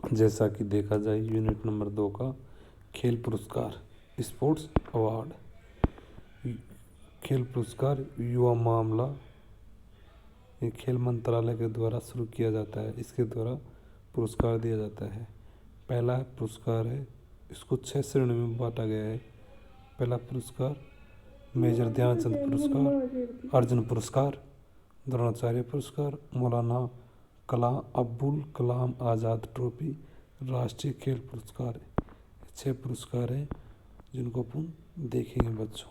जैसा कि देखा जाए यूनिट नंबर 2 का खेल पुरस्कार स्पोर्ट्स अवार्ड। खेल पुरस्कार युवा मामला ये खेल मंत्रालय के द्वारा शुरू किया जाता है। इसके द्वारा पुरस्कार दिया जाता है। पहला पुरस्कार है, इसको 6 श्रेणी में बांटा गया है। पहला पुरस्कार मेजर ध्यानचंद पुरस्कार, अर्जुन पुरस्कार, द्रोणाचार्य पुरस्कार, मौलाना अब्दुल कलाम आज़ाद ट्रॉफी, राष्ट्रीय खेल पुरस्कार। 6 पुरस्कार हैं जिनको अपन देखेंगे बच्चों।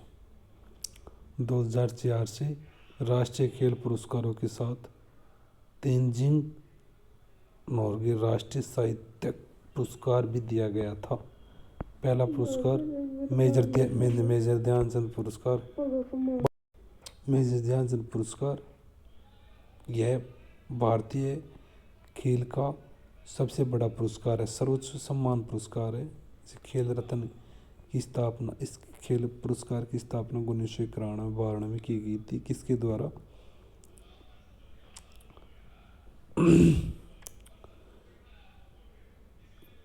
2004 से राष्ट्रीय खेल पुरस्कारों के साथ तेंजिंग नोर्गे राष्ट्रीय साहित्यिक पुरस्कार भी दिया गया था। पहला पुरस्कार मेजर ध्यानचंद पुरस्कार। मेजर ध्यानचंद पुरस्कार यह भारतीय खेल का सबसे बड़ा पुरस्कार है, सर्वोच्च सम्मान पुरस्कार है। खेल रत्न की स्थापना, इस खेल पुरस्कार की स्थापना 1991 में की गई थी। किसके द्वारा?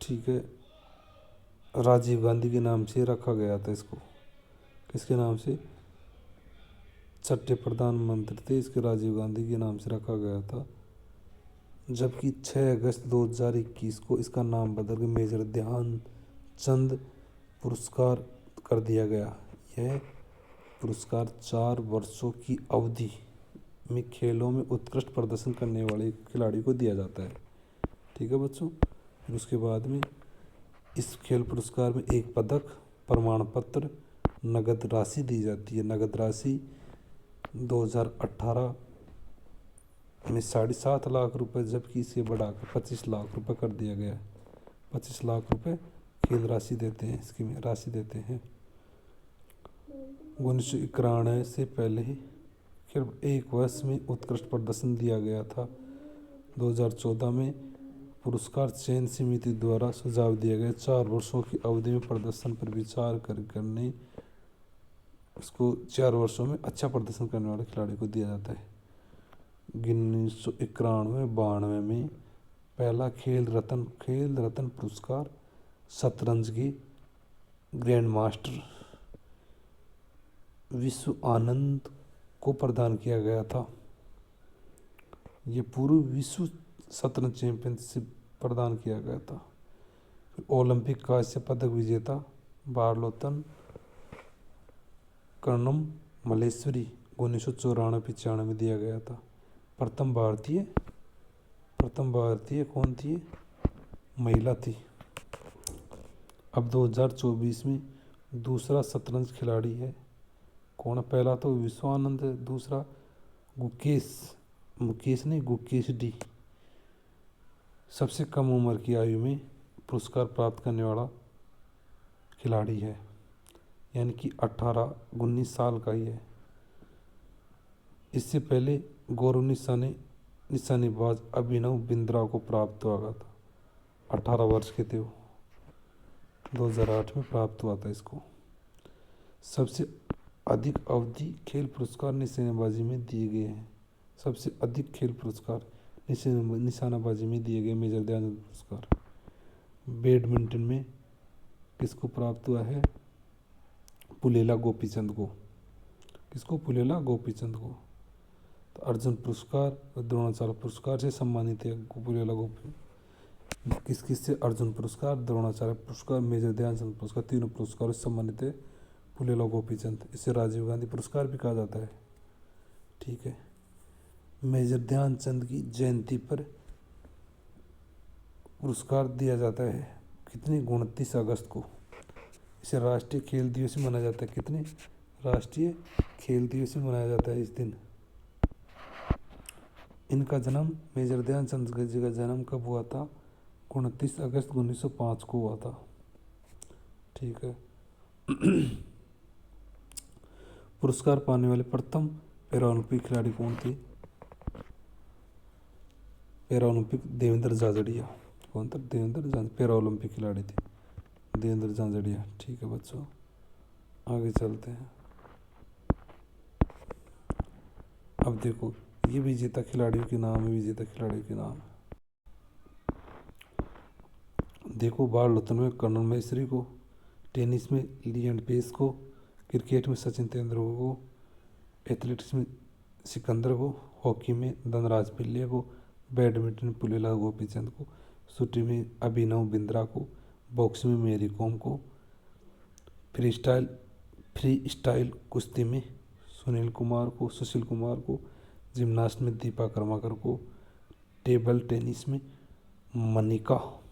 ठीक है, राजीव गांधी के नाम से रखा गया था इसको। किसके नाम से? छठे प्रधानमंत्री थे, इसके राजीव गांधी के नाम से रखा गया था। जबकि 6 अगस्त 2021 को इसका नाम बदल कर मेजर ध्यानचंद पुरस्कार कर दिया गया। यह पुरस्कार 4 वर्षों की अवधि में खेलों में उत्कृष्ट प्रदर्शन करने वाले खिलाड़ी को दिया जाता है। ठीक है बच्चों। फिर उसके बाद में इस खेल पुरस्कार में एक पदक, प्रमाण पत्र, नगद राशि दी जाती है। नगद राशि 2018 में 7.5 लाख रुपए, जबकि इसे बढ़ाकर 25 लाख रुपए कर दिया गया। 25 लाख रुपए खेल राशि देते हैं, इसकी राशि देते हैं। 1991 से पहले सिर्फ 1 वर्ष में उत्कृष्ट प्रदर्शन दिया गया था। 2014 में पुरस्कार चयन समिति द्वारा सुझाव दिया गया 4 वर्षों की अवधि में प्रदर्शन पर विचार करने इसको 4 वर्षों में अच्छा प्रदर्शन करने वाले खिलाड़ी को दिया जाता है। 1991-92 में पहला खेल रत्न पुरस्कार शतरंज के ग्रैंड मास्टर विश्व आनंद को प्रदान किया गया था। ये पूर्व विश्व शतरंज चैंपियनशिप प्रदान किया गया था। ओलंपिक कांस्य पदक विजेता बारलोतन कर्णम मल्लेश्वरी 1994-95 में दिया गया था। प्रथम भारतीय कौन थी? महिला थी। अब 2024 में दूसरा शतरंज खिलाड़ी है कौन? पहला तो विश्वानंद है, दूसरा गुकेश डी सबसे कम उम्र की आयु में पुरस्कार प्राप्त करने वाला खिलाड़ी है, यानी कि 19 साल का ही है। इससे पहले गौरव निशानेबाज अभिनव बिंद्रा को प्राप्त हुआ था। 18 वर्ष के थे वो। 2008 में प्राप्त हुआ था इसको। सबसे अधिक अवधि खेल पुरस्कार निशानेबाजी में दिए गए हैं। सबसे अधिक खेल पुरस्कार निशानेबाजी में दिए गए मेजर ध्यानचंद पुरस्कार। बैडमिंटन में किसको प्राप्त हुआ है? पुलेला गोपीचंद को। किसको? पुलेला गोपीचंद को। तो अर्जुन पुरस्कार और द्रोणाचार्य पुरस्कार से सम्मानित है पुलेला गोपी। किस से? अर्जुन पुरस्कार, द्रोणाचार्य पुरस्कार, मेजर ध्यानचंद पुरस्कार, तीनों पुरस्कारों से सम्मानित है पुलेला गोपीचंद। इसे राजीव गांधी पुरस्कार भी कहा जाता है। ठीक है। मेजर ध्यानचंद की जयंती पर पुरस्कार दिया जाता है कितनी? 29 अगस्त को। इसे राष्ट्रीय खेल दिवस मनाया जाता है। कितने? राष्ट्रीय खेल दिवस मनाया जाता है इस दिन। इनका जन्म, मेजर ध्यानचंद जी का जन्म कब हुआ था? 29 अगस्त 1905 को हुआ था। ठीक है। पुरस्कार पाने वाले प्रथम पैरालंपिक खिलाड़ी कौन थे? पैरालंपिक देवेंद्र झाझड़िया। कौन था? पैरालंपिक खिलाड़ी थे देवेंद्र झाझड़िया। ठीक है बच्चों, आगे चलते हैं। अब देखो ये विजेता खिलाड़ियों के नाम है। विजेता खिलाड़ियों के नाम देखो बारलोतन में कर्नल महेश्वरी को, टेनिस में लिएंडर पेस को, क्रिकेट में सचिन तेंदुलकर को, एथलेटिक्स में सिकंदर को, हॉकी में धनराज पिल्ले को, बैडमिंटन में पुलेला गोपीचंद को, शूटिंग में अभिनव बिंद्रा को, बॉक्सिंग में मेरी कॉम को, फ्री स्टाइल कुश्ती में सुशील कुमार को, जिम्नास्ट में दीपा कर्माकर को, टेबल टेनिस में मनिका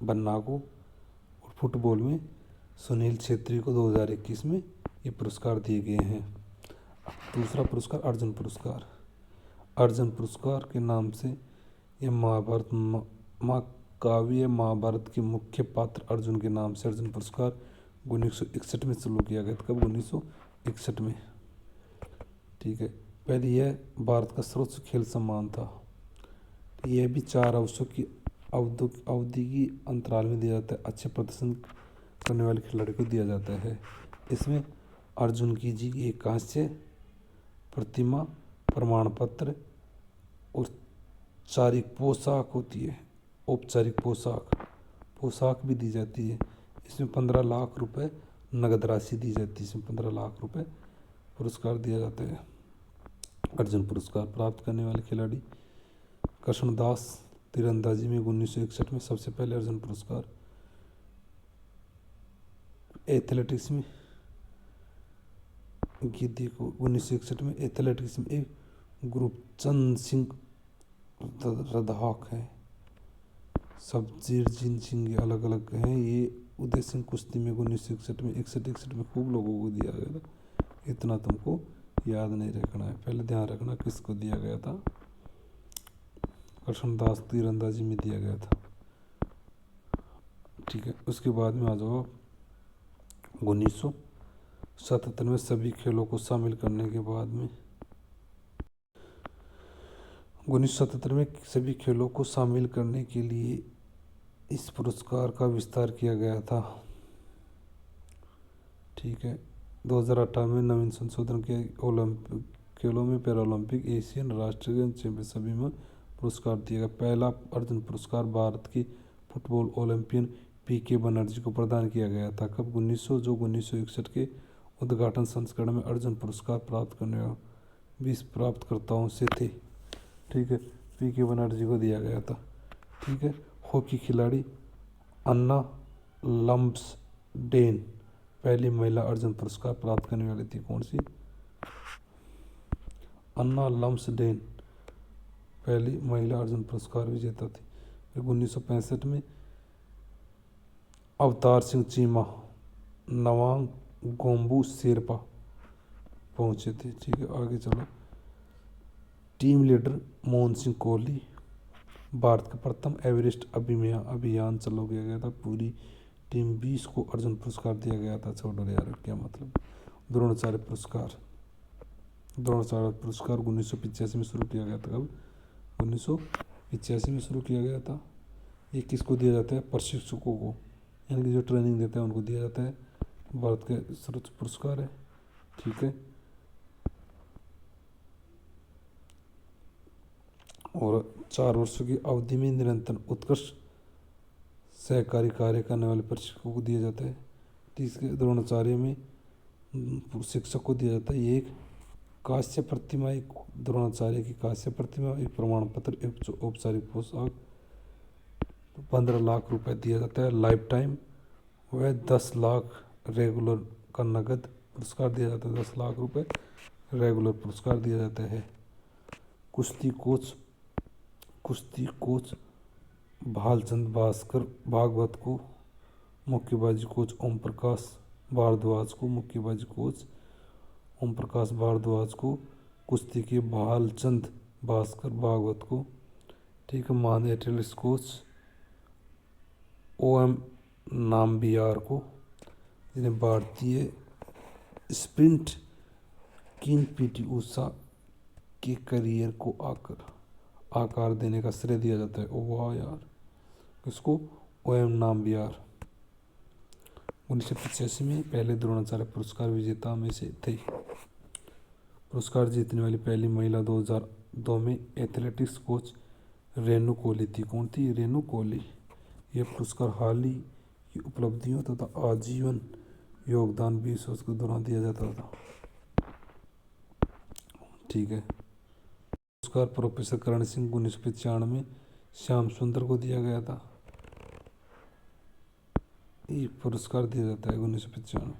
बन्ना को, और फुटबॉल में सुनील छेत्री को 2021 में ये पुरस्कार दिए गए हैं। दूसरा पुरस्कार अर्जुन पुरस्कार। अर्जुन पुरस्कार के नाम से यह महाभारत महाकाव्य महाभारत के मुख्य पात्र अर्जुन के नाम से अर्जुन पुरस्कार 1961 में शुरू किया गया था। कब? 1961 में। ठीक है। पहले यह भारत का सर्वोच्च खेल सम्मान था। यह भी 4 अवसरों की अवधि की अंतराल में दिया जाता है। अच्छे प्रदर्शन करने वाले खिलाड़ी को दिया जाता है। इसमें अर्जुन की जी की एक कांस्य प्रतिमा, प्रमाण पत्र और औपचारिक पोशाक होती है। औपचारिक पोशाक भी दी जाती है। इसमें 15 लाख रुपए नगद राशि दी जाती है। इसमें 15 लाख रुपए पुरस्कार दिया जाता है। अर्जुन पुरस्कार प्राप्त करने वाले खिलाड़ी कृष्ण दास, तीरंदाजी में 1961 में सबसे पहले अर्जुन पुरस्कार। एथलेटिक्स में ये देखो 1961 में एथलेटिक्स में एक गुरचंद सिंह रधाक है, सबजीर सिंह अलग अलग हैं। ये उदय सिंह कुश्ती में 1961 में 61 में खूब लोगों को दिया गया था। इतना तुमको याद नहीं रखना है, पहले ध्यान रखना किसको दिया गया था। कृष्णदास तीरंदाजी में दिया गया था। ठीक है। उसके बाद में आ जाओ 1977 में सभी खेलों को शामिल करने के बाद में 1977 में सभी खेलों को शामिल करने के लिए इस पुरस्कार का विस्तार किया गया था। ठीक है। 2018 में नवीन संशोधन के ओलंपिक खेलों में पैरालंपिक, एशियन, राष्ट्रीय चैंपियन सभी में पुरस्कार दिया गया। पहला अर्जुन पुरस्कार भारत के फुटबॉल ओलंपियन पीके बनर्जी को प्रदान किया गया था। कब? 1961 के उद्घाटन संस्करण में अर्जुन पुरस्कार प्राप्त करने वाले 20 प्राप्तकर्ताओं से थे। ठीक है। पीके बनर्जी को दिया गया था। ठीक है। हॉकी खिलाड़ी अन्ना लम्सडेन पहली महिला अर्जुन पुरस्कार प्राप्त करने वाली थी। कौन सी? अन्ना लम्सडेन पहली महिला अर्जुन पुरस्कार विजेता थी। फिर 1965 में अवतार सिंह चीमा नवांग गोम्बू शेरपा पहुंचे थे। ठीक है। आगे चलो। Team leader Mohan Singh Kohli. भारत का प्रथम एवरेस्ट अभियान चालू किया गया था। पूरी टीम 20 को अर्जुन पुरस्कार दिया गया था। छोड़ो यार, क्या मतलब। द्रोणाचार्य पुरस्कार 1985 में शुरू किया गया था। कब? 1985 में शुरू किया गया था। ये किसको दिया जाता है? प्रशिक्षकों को, यानी कि जो ट्रेनिंग देते हैं उनको दिया जाता है। भारत के सर्वोच्च पुरस्कार है। ठीक है। और 4 वर्षों की अवधि में निरंतर उत्कृष्ट सहकारी कार्य करने वाले प्रशिक्षकों को दिया जाता है। तीसरे द्रोणाचार्य में शिक्षक को दिया जाता है। ये एक कांस्य प्रतिमा, एक द्रोणाचार्य की कांस्य प्रतिमा, एक प्रमाण पत्र, एक औपचारिक पोशाक, 15 लाख रुपए दिया जाता है लाइफ टाइम। वह 10 लाख रेगुलर का नगद पुरस्कार दिया जाता है। 10 लाख रुपए रेगुलर पुरस्कार दिया जाता है। कुश्ती कोच भालचंद भास्कर भागवत को, मुक्केबाजी कोच ओम प्रकाश भारद्वाज को, मुक्केबाजी कोच ओम प्रकाश भारद्वाज को, कुश्ती के भालचंद भास्कर भागवत को। ठीक है। महान एथलेटिक्स कोच OM नाम्बियार को, जिन्हें भारतीय स्प्रिंट किंग PT उषा के करियर को आकार देने का श्रेय दिया जाता है। वाह यार, किसको? OM नाम्बियार 1985 में पहले द्रोणाचार्य पुरस्कार विजेता में से थे। पुरस्कार जीतने वाली पहली महिला 2002 में एथलेटिक्स कोच रेनू कोहली थी। कौन थी? रेनू कोहली। यह पुरस्कार हाल ही की उपलब्धियों तथा आजीवन योगदान 20 वर्ष के दौरान दिया जाता था। ठीक है। पुरस्कार प्रोफेसर करण सिंह 1995 में श्याम सुंदर को दिया गया था। ये पुरस्कार दिया जाता है 1995।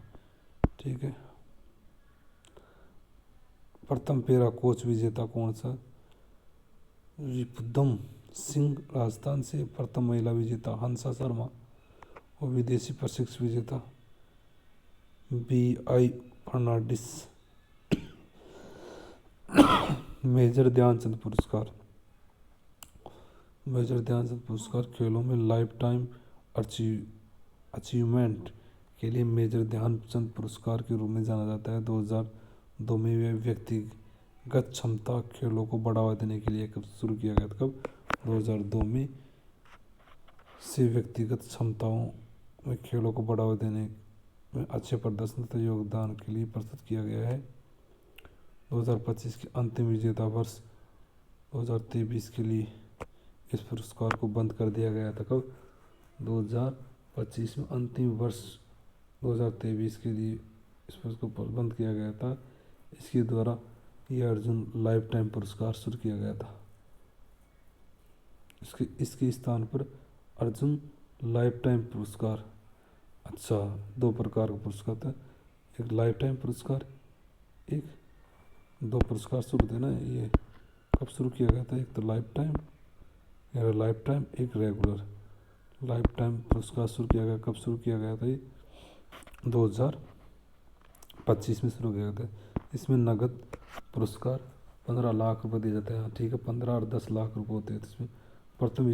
ठीक है। प्रथम पेरा कोच विजेता कौन सा? रिपुदम सिंह राजस्थान से। प्रथम महिला विजेता हंसा शर्मा और विदेशी प्रशिक्षक विजेता BI फर्नांडिस। मेजर ध्यानचंद पुरस्कार। मेजर ध्यानचंद पुरस्कार खेलों में लाइफ टाइम अचीवमेंट के लिए मेजर ध्यानचंद पुरस्कार के रूप में जाना जाता है। 2002 में यह व्यक्तिगत क्षमता खेलों को बढ़ावा देने के लिए कब शुरू किया गया था? कब? 2002 में से व्यक्तिगत क्षमताओं में खेलों को बढ़ावा देने में अच्छे प्रदर्शन तथा योगदान के लिए प्रस्तुत किया गया है। 2025 के अंतिम विजेता वर्ष 2023 के लिए इस पुरस्कार को बंद कर दिया गया था। कब? 2025 में अंतिम वर्ष 2023 के लिए इस पुरस्कार को बंद किया गया था। इसके द्वारा यह अर्जुन लाइफ टाइम पुरस्कार शुरू किया गया था। इसके स्थान पर अर्जुन लाइफ टाइम पुरस्कार। अच्छा, दो प्रकार का पुरस्कार था, एक लाइफ टाइम पुरस्कार, एक दो पुरस्कार शुरू थे ना। ये कब शुरू किया गया था? एक तो लाइफ टाइम, एक रेगुलर। लाइफ टाइम पुरस्कार शुरू किया गया, कब शुरू किया गया था? ये 2025 में शुरू किया गया था। इसमें नगद पुरस्कार 15 लाख रुपए दिए जाते हैं। ठीक है, 15 और 10 लाख रुपए होते हैं। इसमें प्रथम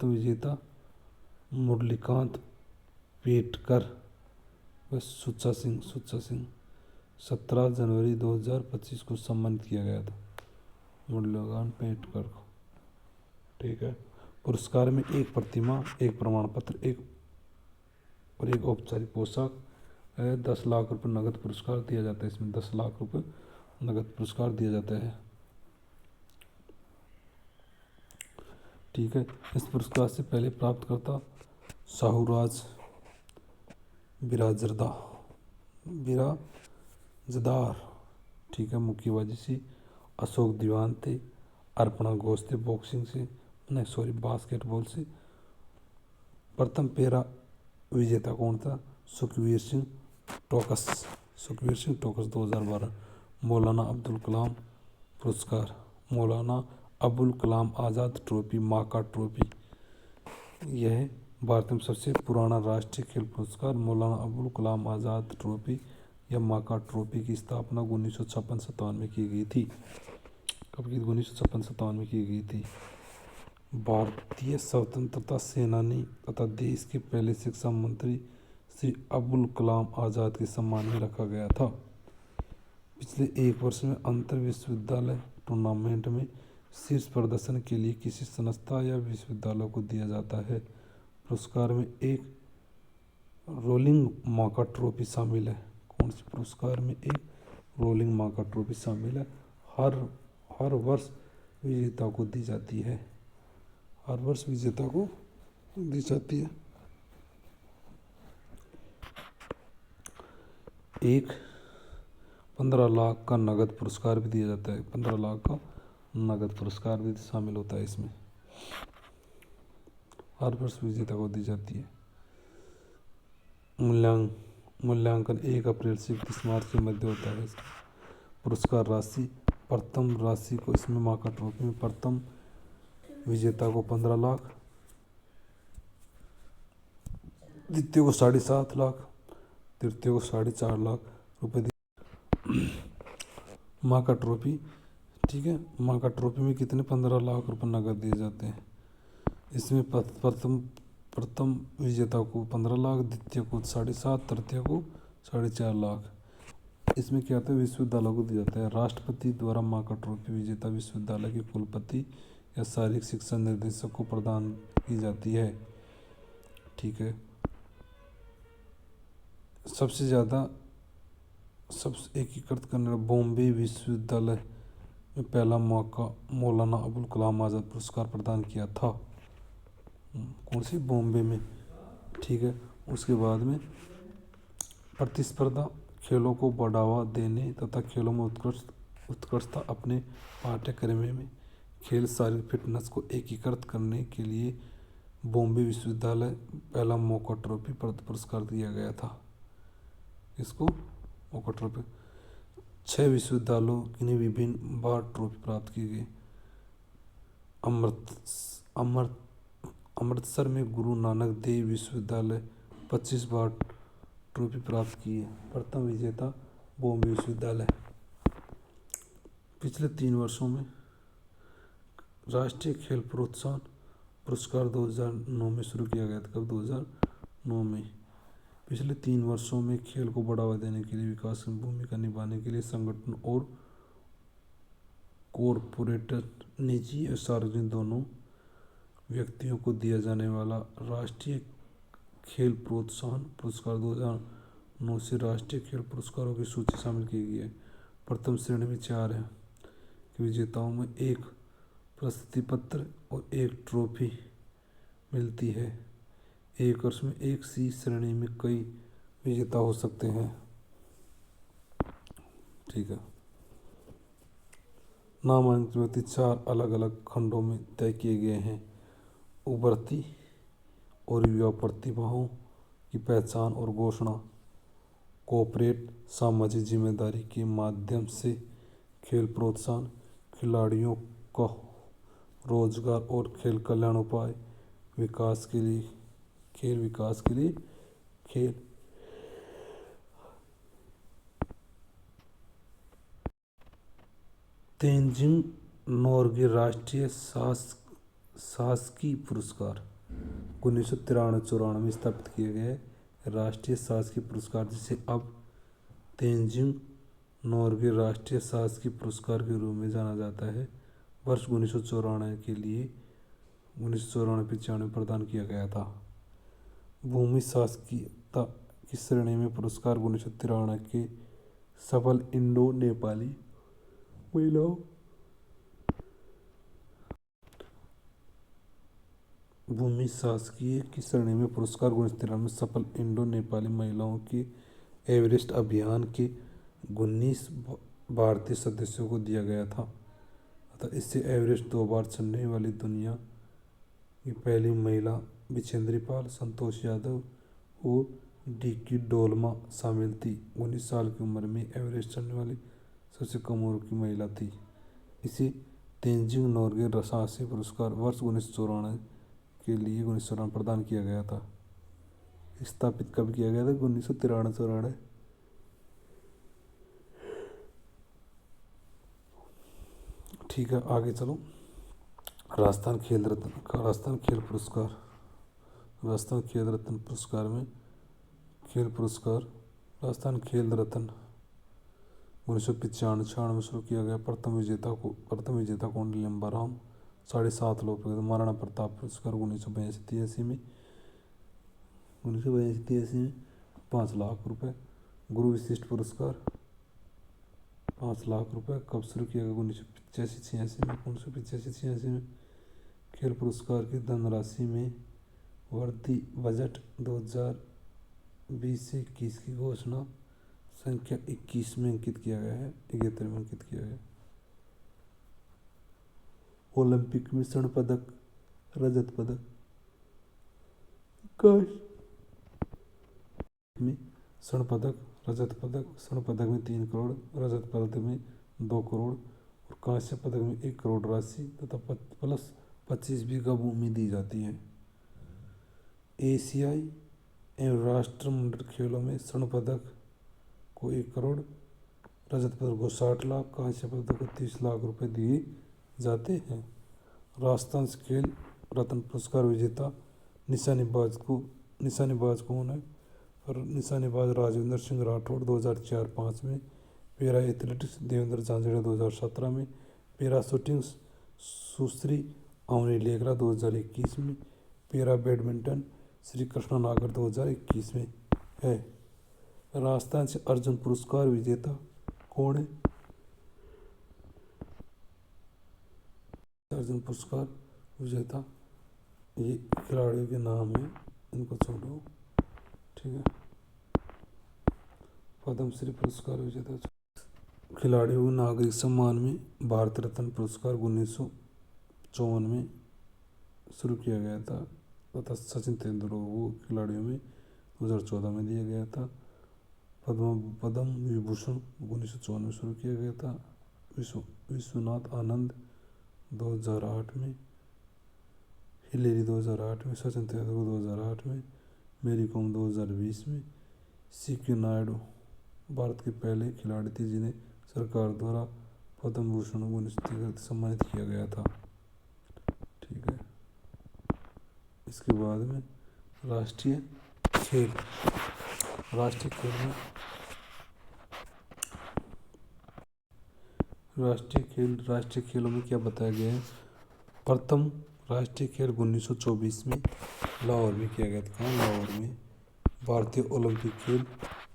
विजेता मुरलीकांत पेटकर व सुच्चा सिंह 17 जनवरी 2025 को सम्मानित किया गया था मुरलीकांत पेटकर को। ठीक है। पुरस्कार में एक प्रतिमा, एक प्रमाण पत्र, एक औपचारिक पोशाक, 10 लाख रुपए नगद पुरस्कार दिया जाता है। इसमें 10 लाख रुपए नगद पुरस्कार दिया जाता है। ठीक है। इस पुरस्कार से पहले प्राप्तकर्ता शाहूराज बिराजदार। ठीक है। मुक्केबाजी से अशोक दीवान थे। अर्पणा घोष थे बॉक्सिंग से, बास्केटबॉल से। प्रथम पेरा विजेता कौन था? सुखवीर सिंह टोकस 2012। मौलाना अब्दुल कलाम पुरस्कार, मौलाना अबुल कलाम आज़ाद ट्रॉफी, माका ट्रॉफी। यह भारत में सबसे पुराना राष्ट्रीय खेल पुरस्कार मौलाना अबुल कलाम आज़ाद ट्रॉफी या माका ट्रॉफी की स्थापना 1956-57 में की गई थी। कब की? 1956-57 में की गई थी। भारतीय स्वतंत्रता सेनानी तथा देश के पहले शिक्षा मंत्री श्री अबुल कलाम आज़ाद के सम्मान में रखा गया था। पिछले एक वर्ष में अंतर विश्वविद्यालय टूर्नामेंट में शीर्ष प्रदर्शन के लिए किसी संस्था या विश्वविद्यालय को दिया जाता है। पुरस्कार में एक रोलिंग माका ट्रॉफी शामिल है। कौन से पुरस्कार में एक रोलिंग माका ट्रॉफी शामिल है? हर वर्ष विजेता को दी जाती है। हर वर्ष विजेता को दी जाती है। एक 15 लाख का नगद पुरस्कार भी दिया जाता है। 15 लाख का नगद पुरस्कार भी शामिल होता है इसमें। हर वर्ष विजेता को दी जाती है। मूल्यांकन 1 अप्रैल से 31 मार्च के मध्य होता है। पुरस्कार राशि, प्रथम राशि को इसमें माका ट्रॉफी में प्रथम विजेता को 15 लाख, द्वितीय को 7.5 लाख, तृतीय को 4.5 लाख रुपए माका ट्रॉफी। ठीक है। माका ट्रॉफी में कितने? 15 लाख रुपए नगद दिए जाते हैं। इसमें प्रथम विजेता को 15 लाख, द्वितीय को 7.5, तृतीय को 4.5 लाख। इसमें क्या होता है? विश्वविद्यालय को दिया जाता है। राष्ट्रपति द्वारा माका ट्रॉफी विजेता विश्वविद्यालय के कुलपति या शारीरिक शिक्षा निर्देशक को प्रदान की जाती है। ठीक है। सबसे एकीकृत करने बॉम्बे विश्वविद्यालय में पहला मौका मौलाना अबुल कलाम आज़ाद पुरस्कार प्रदान किया था। कौन सी, बॉम्बे में। ठीक है। उसके बाद में प्रतिस्पर्धा, खेलों को बढ़ावा देने तथा खेलों में उत्कृष्टता अपने पाठ्यक्रम में खेल शारीरिक फिटनेस को एकीकृत करने के लिए बॉम्बे विश्वविद्यालय पहला मौका ट्रॉफी पुरस्कार दिया गया था। इसको मौका ट्रॉफी 6 विश्वविद्यालयों ने विभिन्न बार ट्रॉफी प्राप्त की गई। अमृतसर में गुरु नानक देव विश्वविद्यालय 25 बार ट्रॉफी प्राप्त की है। प्रथम विजेता बॉम्बे विश्वविद्यालय। पिछले 3 वर्षों में राष्ट्रीय खेल प्रोत्साहन पुरस्कार 2009 में शुरू किया गया था। कब? 2009 में। पिछले 3 वर्षों में खेल को बढ़ावा देने के लिए विकास की भूमिका निभाने के लिए संगठन और कॉरपोरेट, निजी और सार्वजनिक दोनों व्यक्तियों को दिया जाने वाला राष्ट्रीय खेल प्रोत्साहन पुरस्कार 2009 से राष्ट्रीय खेल पुरस्कारों की सूची शामिल की गई है। प्रथम श्रेणी में 4 है कि विजेताओं में एक प्रशस्ति पत्र और एक ट्रॉफी मिलती है। एक वर्ष में एक सी श्रेणी में कई विजेता हो सकते हैं। ठीक है। नामांकित व्यक्ति 4 अलग अलग खंडों में तय किए गए हैं। उभरती और युवा प्रतिभाओं की पहचान और घोषणा, कॉर्पोरेट सामाजिक जिम्मेदारी के माध्यम से खेल प्रोत्साहन, खिलाड़ियों का रोजगार और खेल कल्याण उपाय, विकास के लिए खेल। तेंजिंग नोर्गे राष्ट्रीय शासकीय पुरस्कार 1993-94 में स्थापित किए गए राष्ट्रीय शासकीय पुरस्कार, जिसे अब तेंजिंग नोर्गे राष्ट्रीय शासकीय पुरस्कार के रूप में जाना जाता है, वर्ष 1994 के लिए 1994-95 प्रदान किया गया था। भूमि शासकीयता की श्रेणी में पुरस्कार 1993 के सफल इंडो नेपाली महिलाओं भूमि शासकीय की श्रेणी में पुरस्कार 1993 में सफल इंडो नेपाली महिलाओं के एवरेस्ट अभियान के 19 भारतीय सदस्यों को दिया गया था अतः इससे एवरेस्ट 2 बार चढ़ने वाली दुनिया की पहली महिला विजेंद्री पाल, संतोष यादव और डिकी डोलमा शामिल थी। 19 साल की उम्र में एवरेस्ट चढ़ने वाली सबसे कम उम्र की महिला थी। इसे तेंजिंग नोर्गे शासकीय पुरस्कार वर्ष 1994 के लिए 1994 प्रदान किया गया था। स्थापित कब किया गया था? 1993-94। ठीक है, आगे चलो। राजस्थान खेल रत्न पुरस्कार में खेल पुरस्कार राजस्थान खेल रत्न 1995-96 में शुरू किया गया। प्रथम विजेता कौन? लंबाराम 7.5 लाख रुपये। महाराणा प्रताप पुरस्कार 1982-83 में 5 लाख रुपये। गुरु विशिष्ट पुरस्कार 5 लाख रुपये। कब शुरू किया गया? 1985-86 में। खेल पुरस्कार की धनराशि में वृद्धि बजट 2020-21 की घोषणा संख्या 21 में अंकित किया गया है। 71 में अंकित किया गया। ओलंपिक में स्वर्ण पदक, रजत पदक, में स्वर्ण पदक, रजत पदक, स्वर्ण पदक में 3 करोड़, रजत पदक में 2 करोड़ और कांस्य पदक में 1 करोड़ राशि तथा प्लस 25 बीघा भूमि दी जाती है। एशियाई एवं राष्ट्रमंडल खेलों में स्वर्ण पदक को 1 करोड़, रजत पदक को 60 लाख, कांस्य पदक को 30 लाख रुपए दिए जाते हैं। राजस्थान खेल रत्न पुरस्कार विजेता निशानेबाज कौन है? और निशानेबाज राजेंद्र सिंह राठौड़ 2004-05 में, पैरा एथलेटिक्स देवेंद्र झांझड़िया 2017 में, पैरा शूटिंग सुश्री अवनी लेखरा 2021 में, पैरा बैडमिंटन श्री कृष्णा नागर 2021 में है। राजस्थान से अर्जुन पुरस्कार विजेता कौन है? अर्जुन पुरस्कार विजेता ये खिलाड़ियों के नाम है, इनको छोड़ो। ठीक है। पद्मश्री पुरस्कार विजेता खिलाड़ियों को नागरिक सम्मान में भारत रत्न पुरस्कार 1954 में शुरू किया गया था तथा सचिन तेंदुलकर को खिलाड़ियों में 2014 में दिया गया था। पद्म विभूषण 1954 में शुरू किया गया था। विश्वनाथ आनंद 2008 में, हिलेरी 2008 में, सचिन तेंदुलकर 2008 में, मेरी कॉम 2020 में, सीके नायडू भारत के पहले खिलाड़ी थे जिन्हें सरकार द्वारा पद्म भूषण को सम्मानित किया गया था। ठीक है। इसके बाद में राष्ट्रीय खेल। राष्ट्रीय खेलों में क्या बताया गया है। प्रथम राष्ट्रीय खेल 1924 में लाहौर में किया गया था। लाहौर में भारतीय ओलंपिक खेल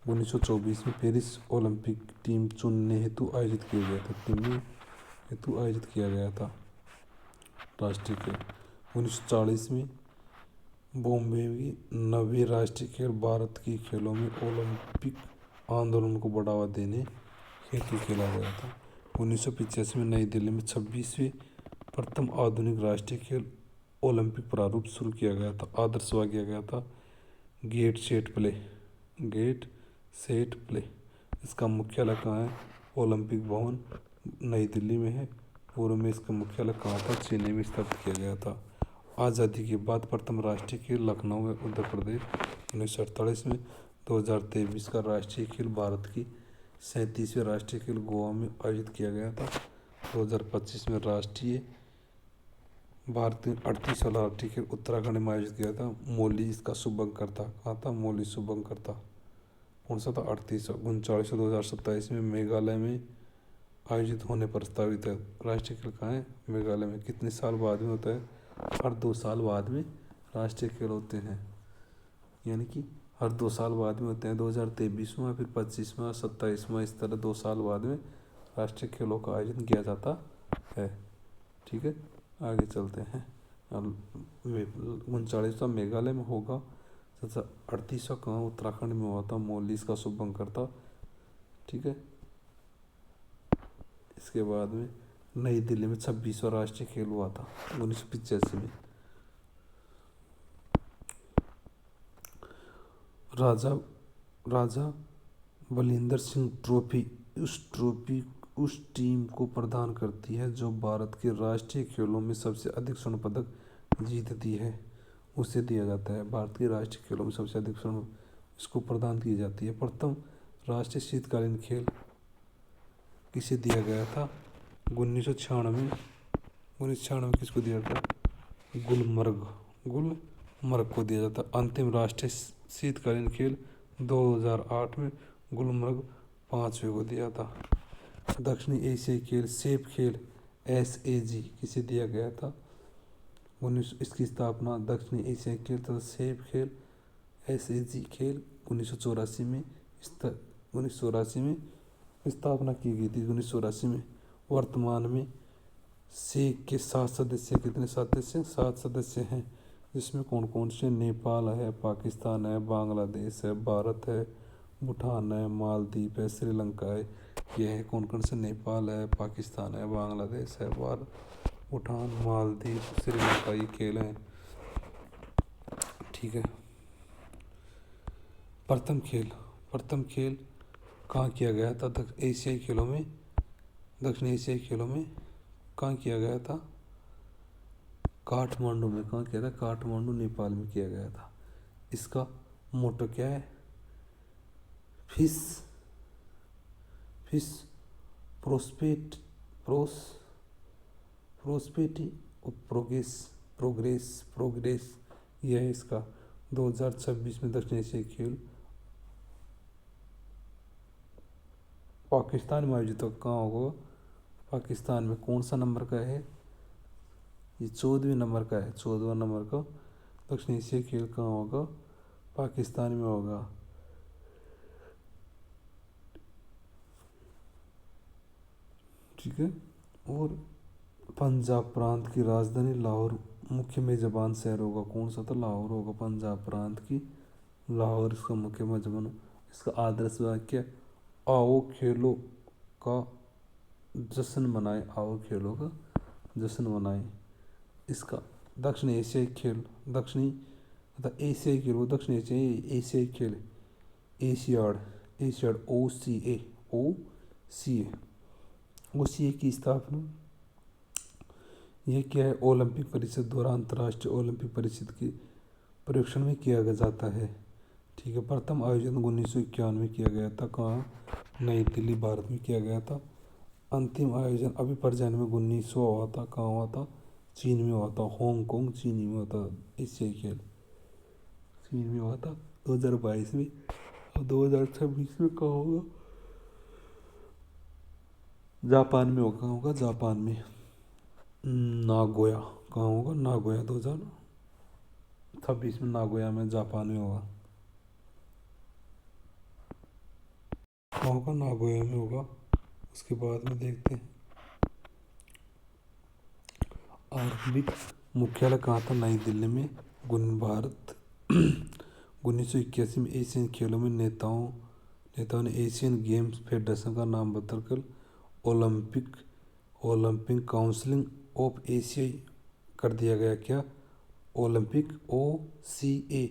1924 में पेरिस ओलंपिक टीम चुनने हेतु आयोजित किया गया था। राष्ट्रीय खेल 1940 में बॉम्बे में 9वें राष्ट्रीय खेल भारत के खेलों में ओलंपिक आंदोलन को बढ़ावा देने हेतु खेला गया था। 1985 में नई दिल्ली में 26वें प्रथम आधुनिक राष्ट्रीय खेल ओलंपिक प्रारूप शुरू किया गया था, आदर्शवा किया गया था। Get set play. इसका मुख्यालय कहाँ है। ओलंपिक भवन नई दिल्ली में है। पूर्व में इसका मुख्यालय कहाँ था। चेन्नई में स्थापित किया गया था। आज़ादी के बाद प्रथम राष्ट्रीय खेल लखनऊ में उत्तर प्रदेश 1948 में। 2023 का राष्ट्रीय खेल भारत की 37वें राष्ट्रीय खेल गोवा में आयोजित किया गया था। 2025 में भारत में 38 वाला राष्ट्रीय खेल उत्तराखंड में आयोजित किया था। मौली इसका शुभंकर था। कहाँ था। मौली शुभंकर था। कौन सा था। 39 2027 में मेघालय में आयोजित होने प्रस्तावित है। राष्ट्रीय खेल कहाँ है। मेघालय में। कितने साल बाद में होता है। हर 2 साल बाद में राष्ट्रीय खेल होते हैं, यानी कि हर 2 साल बाद में होते हैं। 2023 में, फिर 25 में, 27 में, इस तरह 2 साल बाद में राष्ट्रीय खेलों का आयोजन किया जाता है। ठीक है। आगे चलते हैं। 39वां मेघालय में होगा तथा 38वां कहाँ उत्तराखंड में हुआ था। मौली इसका शुभंकर था। ठीक है। इसके बाद में नई दिल्ली में 26वां राष्ट्रीय खेल हुआ था 1985 में। राजा बलिंदर सिंह ट्रॉफी उस टीम को प्रदान करती है जो भारत के राष्ट्रीय खेलों में सबसे अधिक स्वर्ण पदक जीतती है, उसे दिया जाता है। भारत के राष्ट्रीय खेलों में सबसे अधिक स्वर्ण इसको प्रदान की जाती है। प्रथम राष्ट्रीय शीतकालीन खेल किसे दिया गया था। 1996 किसको दिया था। गुलमर्ग को दिया जाता। अंतिम राष्ट्रीय शीतकालीन खेल 2008 में गुलमर्ग 5वें को दिया था। दक्षिणी एशियाई खेल सेप खेल SAG किसे दिया गया था। इसकी स्थापना दक्षिणी एशियाई खेल तथा सेप खेल SAG खेल 1984 में स्थापना की गई थी। 1984 में। वर्तमान में सेक के 7 सदस्य, कितने सदस्य। 7 सदस्य हैं, जिसमें कौन कौन से। नेपाल है, पाकिस्तान है, बांग्लादेश है, भारत है, भूटान है, मालदीव है, श्रीलंका है। ये है कौन कौन से। नेपाल है, पाकिस्तान है, बांग्लादेश है, भारत, भूटान, मालदीव, श्रीलंका, ये खेल हैं। ठीक है। प्रथम खेल कहाँ किया गया था। दक्षिण एशियाई खेलों में कहाँ किया गया था। काठमांडू में। कहाँ किया था। काठमांडू नेपाल में किया गया था। इसका मोटो क्या है। फिश प्रोस्पेरिटी प्रोग्रेस यह है इसका। 2026 में दक्षिण एशियाई खेल पाकिस्तान में आयोजित कहाँ होगा। पाकिस्तान में। कौन सा नंबर का है। ये 14वें नंबर का है। 14वां नंबर का दक्षिण एशियाई खेल कहाँ होगा। पाकिस्तान में होगा। ठीक है। और पंजाब प्रांत की राजधानी लाहौर मुख्य मेजबान शहर होगा कौन सा, तो लाहौर होगा, पंजाब प्रांत की लाहौर इसका मुख्य मेजबान। इसका आदर्श वाक्य, आओ खेलों का जश्न मनाएं, आओ खेलों का जश्न मनाएं। इसका दक्षिण एशियाई खेल, दक्षिणी तथा एशियाई खेल, वो दक्षिण एशियाई खेल, एशियाड, एशियाड, ओ सी ए की स्थापना, यह क्या है, ओलंपिक परिषद द्वारा अंतर्राष्ट्रीय ओलंपिक परिषद के पर्यवेक्षण में किया जाता है। ठीक है। प्रथम आयोजन 1951 में किया गया था, कहाँ, नई दिल्ली, भारत में किया गया था। अंतिम आयोजन अभी पर्यायन में 1900 हुआ था, कहाँ हुआ था, चीन में हुआ था, हांगकांग चीन में हुआ था। एशियाई खेल चीन में हुआ था 2022 में, और 2026 में कहाँ होगा, जापान में होगा, कहाँ होगा, जापान में, नागोया, कहाँ होगा, नागोया, 2026 में नागोया में, जापान में होगा, कहाँ होगा, नागोया में होगा। उसके बाद में देखते हैं आरंभिक मुख्यालय कहाँ था, नई दिल्ली में। भारत 1981 में एशियन खेलों में नेताओं ने एशियन गेम्स फेडरेशन का नाम बदलकर ओलंपिक काउंसिल ऑफ एशिया कर दिया गया। क्या, Olympic, OCA,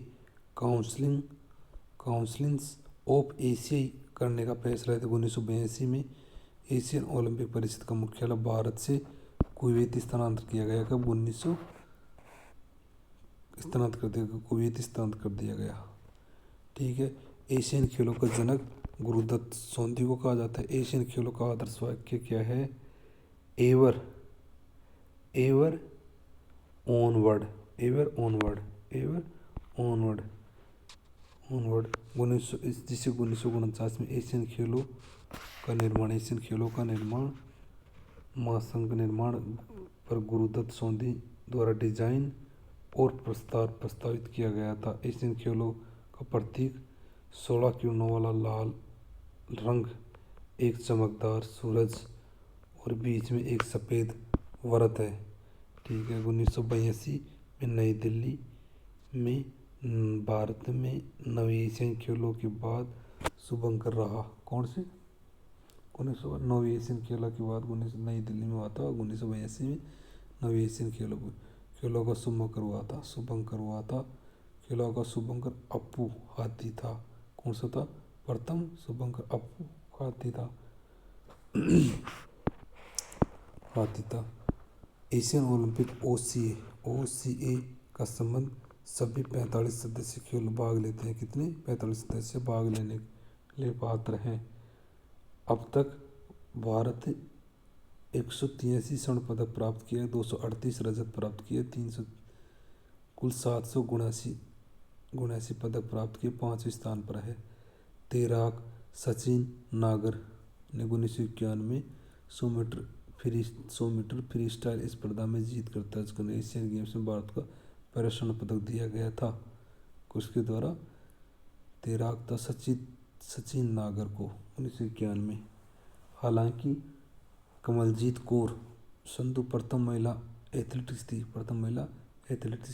councils of Asia करने का फैसला था 1982 में। एशियन ओलंपिक परिषद का मुख्यालय भारत से कुवैत स्थानांतरित किया गया। कब, 1900 कुवैत स्थानांतरित कर दिया गया। ठीक है। एशियन खेलों का जनक गुरुदत्त सोंधी को कहा जाता है। एशियन खेलों का आदर्श वाक्य क्या है, एवर ऑनवर्ड, जिसे 1949 में एशियन खेलों का निर्माण महासंघ निर्माण पर गुरुदत्त सोंधी द्वारा डिजाइन और प्रस्तावित किया गया था। एशियन खेलों का प्रतीक 16 किरणों वाला लाल रंग, एक चमकदार सूरज और बीच में एक सफ़ेद वृत्त है। ठीक है। 1982 में नई दिल्ली में भारत में नवे एशियन खेलों के बाद शुभंकर रहा। कौन से, 1909 एशियन खेलों के बाद नई दिल्ली में हुआ था। 1982 में नवे एशियन खेलों का शुभंकर हुआ था। खेलों का शुभंकर अप्पू हाथी था। कौन सा था, प्रथम शुभंकर अप्पू हाथी था। एशियन ओलंपिक OCA का संबंध सभी 45 सदस्य खेल भाग लेते हैं। कितने, 45 सदस्य भाग लेने के लिए पात्र हैं। अब तक भारत 183 स्वर्ण पदक प्राप्त किए, 238 रजत प्राप्त किए, कुल 779 पदक प्राप्त किए, 5वें स्थान पर है। तैराक सचिन नागर ने 1951 में 100 मीटर फ्री स्टाइल स्पर्धा में जीत कर दर्ज करने एशियन गेम्स में भारत को पहला स्वर्ण पदक दिया गया था। किसके द्वारा, तैराक था सचिन नागर को 1951 में। हालांकि कमलजीत कौर संधू प्रथम महिला एथलीट्स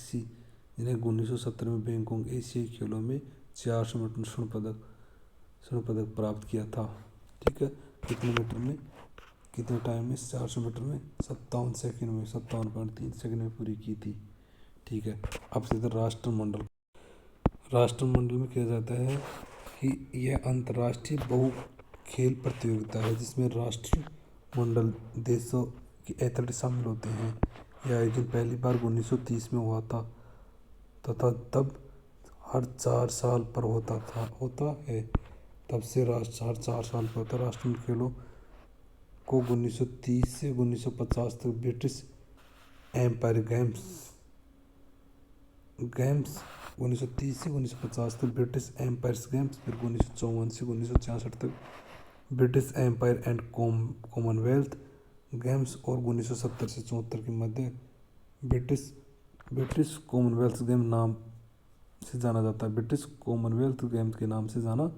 थी, जिन्हें 1970 में बैंकॉक एशियाई खेलों में 400 मीटर स्वर्ण पदक प्राप्त किया था। ठीक है। कितने मीटर में, कितने टाइम में, 400 मीटर में 57 सेकंड में, 57.3 सेकंड में पूरी की थी। ठीक है। अब सीधा राष्ट्रमंडल में किया जाता है कि यह अंतर्राष्ट्रीय बहु खेल प्रतियोगिता है जिसमें राष्ट्रमंडल देशों के एथलीट शामिल होते हैं। यह आयोजन पहली बार 1930 में हुआ था तथा तब हर 4 साल पर होता है। तब से हर 4 साल पर होता है। राष्ट्रमंडल खेलों को 1930 से 1950 तक ब्रिटिश एम्पायर गेम्स 1930 से 1950 तक ब्रिटिश एम्पायर्स गेम्स, फिर 1954 से 1966 तक British Empire and Commonwealth Games, और 1970 से 74 के मध्य ब्रिटिश कॉमनवेल्थ गेम नाम से जाना जाता है। ब्रिटिश कॉमनवेल्थ गेम्स के नाम से जाना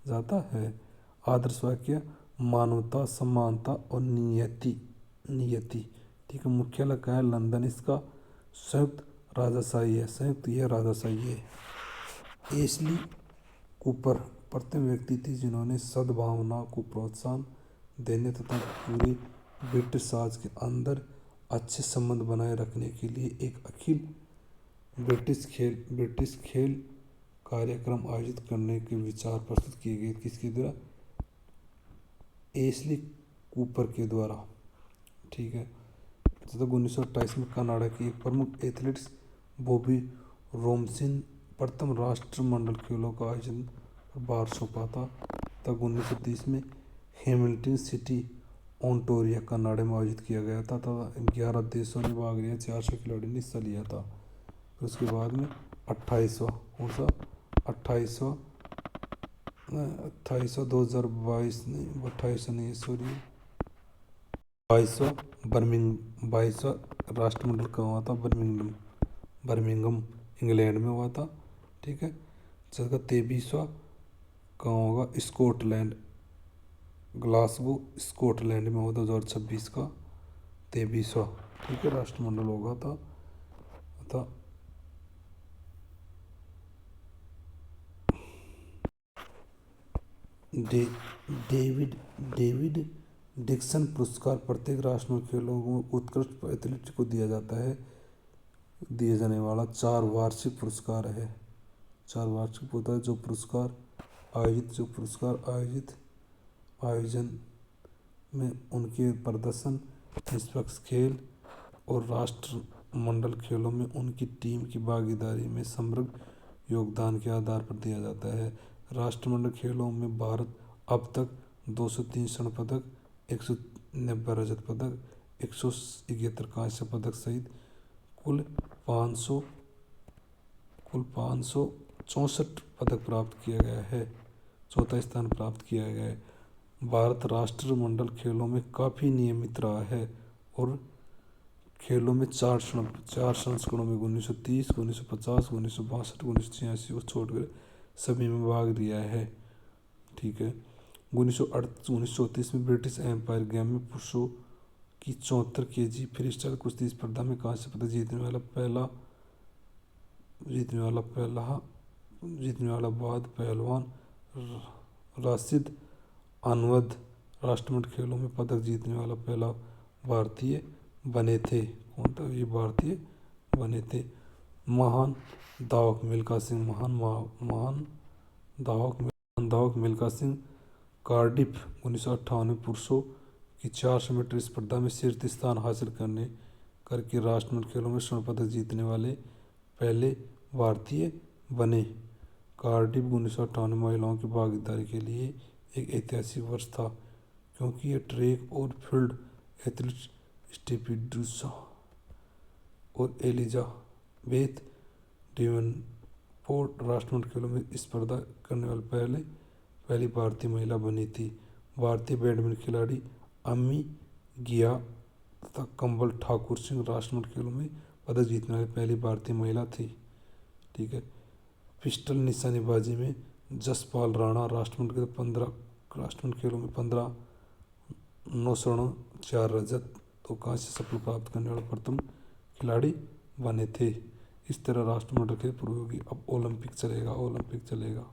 जाता है। आदर्श वाक्य, मानवता, समानता और नियति। ठीक है। मुख्यालय का है लंदन, इसका संयुक्त राजाशाही है, संयुक्त यह राजाशाही है। एशली कूपर प्रथम व्यक्ति थी जिन्होंने सद्भावना को प्रोत्साहन देने तथा पूरे ब्रिटिश राज के अंदर अच्छे संबंध बनाए रखने के लिए एक अखिल ब्रिटिश खेल कार्यक्रम आयोजित करने के विचार प्रस्तुत किए गए। किसके द्वारा? एशली कूपर के द्वारा। ठीक है। तो 1928 में कनाडा की एक प्रमुख एथलीट्स बॉबी रोमसिन प्रथम राष्ट्रमंडल खेलों का आयोजन भार सौंपा था। तब 1930 में हैमिल्टन सिटी ओंटारियो कनाडा में आयोजित किया गया था तथा 11 देशों ने भाग लिया, 400 खिलाड़ियों ने हिस्सा लिया था। फिर उसके बाद में 22वां राष्ट्रमंडल कहाँ हुआ था? बर्मिंघम इंग्लैंड में हुआ था। ठीक है। जिसका 23वां कहाँ होगा? स्कॉटलैंड, ग्लासगो स्कॉटलैंड में हुआ 2026 का 23वां। ठीक है, राष्ट्रमंडल होगा था। डेविड डिक्सन पुरस्कार प्रत्येक राष्ट्रमंडल खेलों में उत्कृष्ट एथलीट को दिया जाने वाला 4 वार्षिक पुरस्कार है। 4 वार्षिक होता है जो पुरस्कार आयोजन में उनके प्रदर्शन, निष्पक्ष खेल और राष्ट्रमंडल खेलों में उनकी टीम की भागीदारी में समग्र योगदान के आधार पर दिया जाता है। राष्ट्रमंडल खेलों में भारत अब तक 203 स्वर्ण पदक, 190 रजत पदक, 171 कांस्य पदक सहित कुल 564 पदक प्राप्त किया गया है। चौथा स्थान प्राप्त किया गया है। भारत राष्ट्रमंडल खेलों में काफ़ी नियमित रहा है और खेलों में 4 संस्करणों में 1930, 1950, 1962, 1986 को छोड़कर सभी में भाग लिया है। ठीक है। 1934 में ब्रिटिश एम्पायर गेम में पुरुषों की 74 kg फ्री स्टाइल कुश्ती स्पर्धा में कांस्य पदक जीतने वाला बाद पहलवान राशिद अनवद राष्ट्रमंडल खेलों में पदक जीतने वाला पहला भारतीय बने थे। कौन था? ये भारतीय बने थे। महान धावक मिल्खा सिंह कार्डिफ 1958 पुरुषों की 400 मीटर स्पर्धा में शीर्ष स्थान हासिल करके राष्ट्रमंडल खेलों में स्वर्ण पदक जीतने वाले पहले भारतीय बने। कार्डिफ 1958 महिलाओं की भागीदारी के लिए एक ऐतिहासिक वर्ष था क्योंकि ये ट्रैक और फील्ड एथलीट स्टीफी ड्रूसा और एलिजाबेथ डेवनपोर्ट राष्ट्रमंडल खेलों में स्पर्धा करने वाली पहली भारतीय महिला बनी थी। भारतीय बैडमिंटन खिलाड़ी अम्मी गिया तथा कंबल ठाकुर सिंह राष्ट्रमंडल खेलों में पदक जीतने वाली पहली भारतीय महिला थी। ठीक है। पिस्टल निशानेबाजी में जसपाल राणा राष्ट्रमंडल खेलों में 15 9 स्वर्ण 4 रजत 2 कांस्य सफल प्राप्त करने वाला प्रथम खिलाड़ी बने थे। इस तरह राष्ट्रमंडल खेल पूर्व होगी। अब ओलंपिक चलेगा।